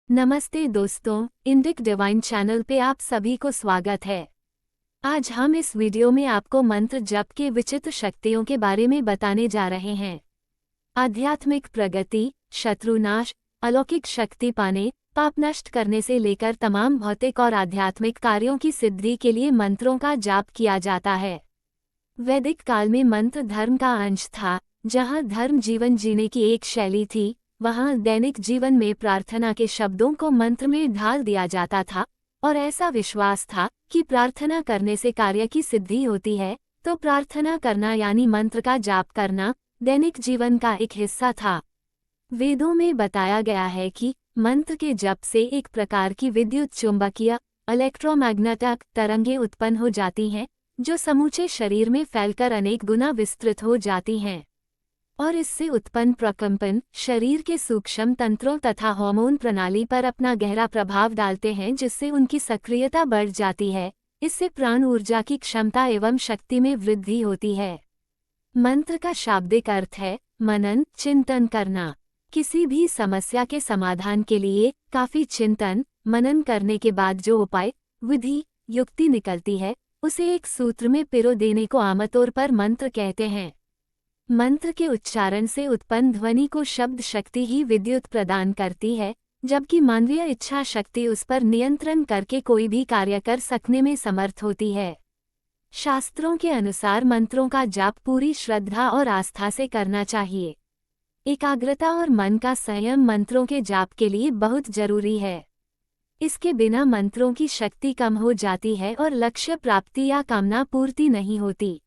नमस्ते दोस्तों, Indic divine channel पे आप सभी को स्वागत है। आज हम इस वीडियो में आपको मंत्र जप के विचित्र शक्तियों के बारे में बताने जा रहे हैं। आध्यात्मिक प्रगति, शत्रुनाश, अलौकिक शक्ति पाने, पाप नष्ट करने से लेकर तमाम भौतिक और आध्यात्मिक कार्यों की सिद्धि के लिए मंत्रों का जाप किया जाता है। वैदिक काल में मंत्र धर्म का अंश था। जहाँ धर्म जीवन जीने की एक शैली थी, वहाँ दैनिक जीवन में प्रार्थना के शब्दों को मंत्र में ढाल दिया जाता था और ऐसा विश्वास था कि प्रार्थना करने से कार्य की सिद्धि होती है। तो प्रार्थना करना यानी मंत्र का जाप करना दैनिक जीवन का एक हिस्सा था। वेदों में बताया गया है कि मंत्र के जप से एक प्रकार की विद्युत चुंबकीय इलेक्ट्रोमैग्नेटिक तरंगें उत्पन्न हो जाती हैं, जो समूचे शरीर में फैलकर अनेक गुना विस्तृत हो जाती हैं और इससे उत्पन्न प्रकंपन शरीर के सूक्ष्म तंत्रों तथा हार्मोन प्रणाली पर अपना गहरा प्रभाव डालते हैं, जिससे उनकी सक्रियता बढ़ जाती है। इससे प्राण ऊर्जा की क्षमता एवं शक्ति में वृद्धि होती है। मंत्र का शाब्दिक अर्थ है मनन, चिंतन करना। किसी भी समस्या के समाधान के लिए काफी चिंतन मनन करने के बाद जो उपाय, विधि, युक्ति निकलती है, उसे एक सूत्र में पिरो देने को आमतौर पर मंत्र कहते हैं। मंत्र के उच्चारण से उत्पन्न ध्वनि को शब्द शक्ति ही विद्युत प्रदान करती है, जबकि मानवीय इच्छा शक्ति उस पर नियंत्रण करके कोई भी कार्य कर सकने में समर्थ होती है। शास्त्रों के अनुसार मंत्रों का जाप पूरी श्रद्धा और आस्था से करना चाहिए। एकाग्रता और मन का संयम मंत्रों के जाप के लिए बहुत जरूरी है। इसके बिना मंत्रों की शक्ति कम हो जाती है और लक्ष्य प्राप्ति या कामना पूर्ति नहीं होती।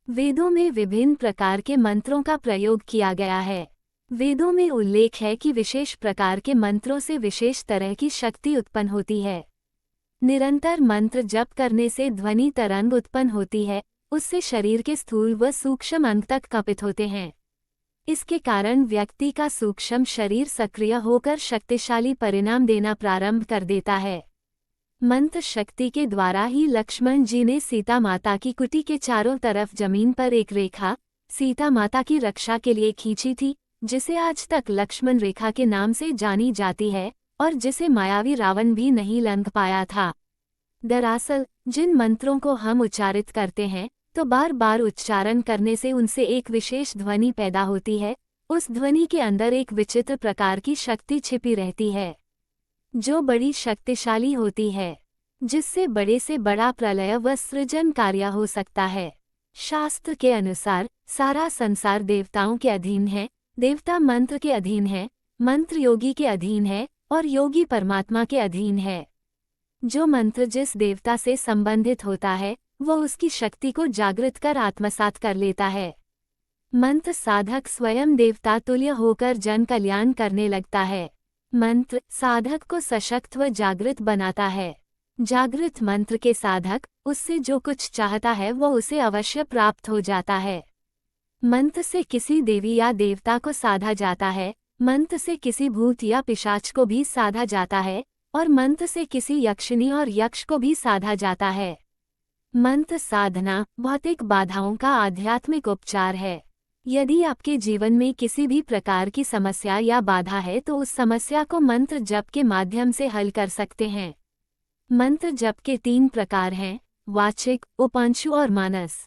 वेदों में विभिन्न प्रकार के मंत्रों का प्रयोग किया गया है। वेदों में उल्लेख है कि विशेष प्रकार के मंत्रों से विशेष तरह की शक्ति उत्पन्न होती है। निरंतर मंत्र जप करने से ध्वनि तरंग उत्पन्न होती है, उससे शरीर के स्थूल व सूक्ष्म अंग तक कंपित होते हैं। इसके कारण व्यक्ति का सूक्ष्म शरीर सक्रिय होकर शक्तिशाली परिणाम देना प्रारंभ कर देता है। मंत्र शक्ति के द्वारा ही लक्ष्मण जी ने सीता माता की कुटी के चारों तरफ जमीन पर एक रेखा सीता माता की रक्षा के लिए खींची थी, जिसे आज तक लक्ष्मण रेखा के नाम से जानी जाती है और जिसे मायावी रावण भी नहीं लंघ पाया था। दरअसल जिन मंत्रों को हम उच्चारित करते हैं तो बार बार उच्चारण करने से उनसे एक विशेष ध्वनि पैदा होती है। उस ध्वनि के अंदर एक विचित्र प्रकार की शक्ति छिपी रहती है, जो बड़ी शक्तिशाली होती है, जिससे बड़े से बड़ा प्रलय व सृजन कार्य हो सकता है। शास्त्र के अनुसार सारा संसार देवताओं के अधीन है, देवता मंत्र के अधीन है, मंत्र योगी के अधीन है और योगी परमात्मा के अधीन है। जो मंत्र जिस देवता से संबंधित होता है वह उसकी शक्ति को जागृत कर आत्मसात कर लेता है। मंत्र साधक स्वयं देवता तुल्य होकर जन कल्याण करने लगता है। मंत्र साधक को सशक्त व जागृत बनाता है। जागृत मंत्र के साधक उससे जो कुछ चाहता है वह उसे अवश्य प्राप्त हो जाता है। मंत्र से किसी देवी या देवता को साधा जाता है, मंत्र से किसी भूत या पिशाच को भी साधा जाता है और मंत्र से किसी यक्षिणी और यक्ष को भी साधा जाता है। मंत्र साधना भौतिक बाधाओं का आध्यात्मिक उपचार है। यदि आपके जीवन में किसी भी प्रकार की समस्या या बाधा है तो उस समस्या को मंत्र जप के माध्यम से हल कर सकते हैं। मंत्र जप के 3 प्रकार हैं, वाचिक, उपांशु और मानस।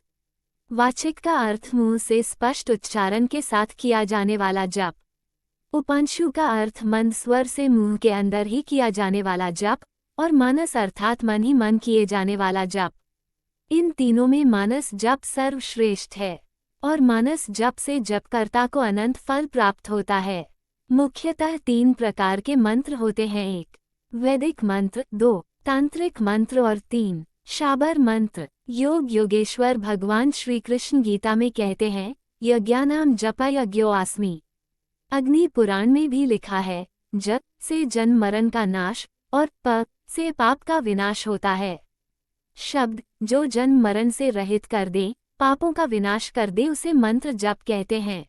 वाचिक का अर्थ मुंह से स्पष्ट उच्चारण के साथ किया जाने वाला जप। उपांशु का अर्थ मंद स्वर से मुंह के अंदर ही किया जाने वाला जप और मानस अर्थात मन ही मन किए जाने वाला जप। इन तीनों में मानस जप सर्वश्रेष्ठ है और मानस जप से जपकर्ता को अनंत फल प्राप्त होता है। मुख्यतः 3 प्रकार के मंत्र होते हैं, 1 वैदिक मंत्र, 2 तांत्रिक मंत्र और 3 शाबर मंत्र। योग योगेश्वर भगवान श्री कृष्ण गीता में कहते हैं, यज्ञानाम जप यज्ञो आस्मि। अग्नि पुराण में भी लिखा है, जप से जन्म मरण का नाश और प से पाप का विनाश होता है। शब्द जो जन्म मरण से रहित कर दे, पापों का विनाश कर दे, उसे मंत्र जप कहते हैं।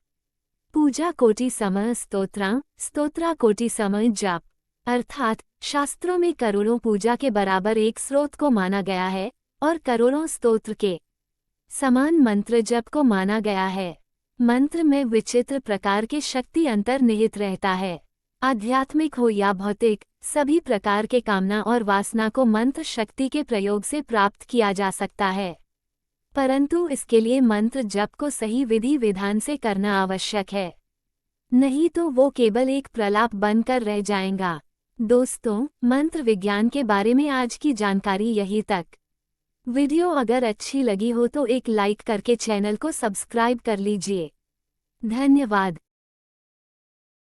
पूजा कोटि समय स्तोत्रा, स्तोत्रा कोटि समय जप। अर्थात शास्त्रों में करोड़ों पूजा के बराबर एक स्रोत को माना गया है और करोड़ों स्तोत्र के समान मंत्र जप को माना गया है। मंत्र में विचित्र प्रकार के शक्ति अंतर्निहित रहता है। आध्यात्मिक हो या भौतिक, सभी प्रकार के कामना और वासना को मंत्र शक्ति के प्रयोग से प्राप्त किया जा सकता है, परंतु इसके लिए मंत्र जप को सही विधि विधान से करना आवश्यक है, नहीं तो वो केवल एक प्रलाप बनकर रह जाएगा। दोस्तों, मंत्र विज्ञान के बारे में आज की जानकारी यही तक। वीडियो अगर अच्छी लगी हो तो एक लाइक करके चैनल को सब्सक्राइब कर लीजिए। धन्यवाद।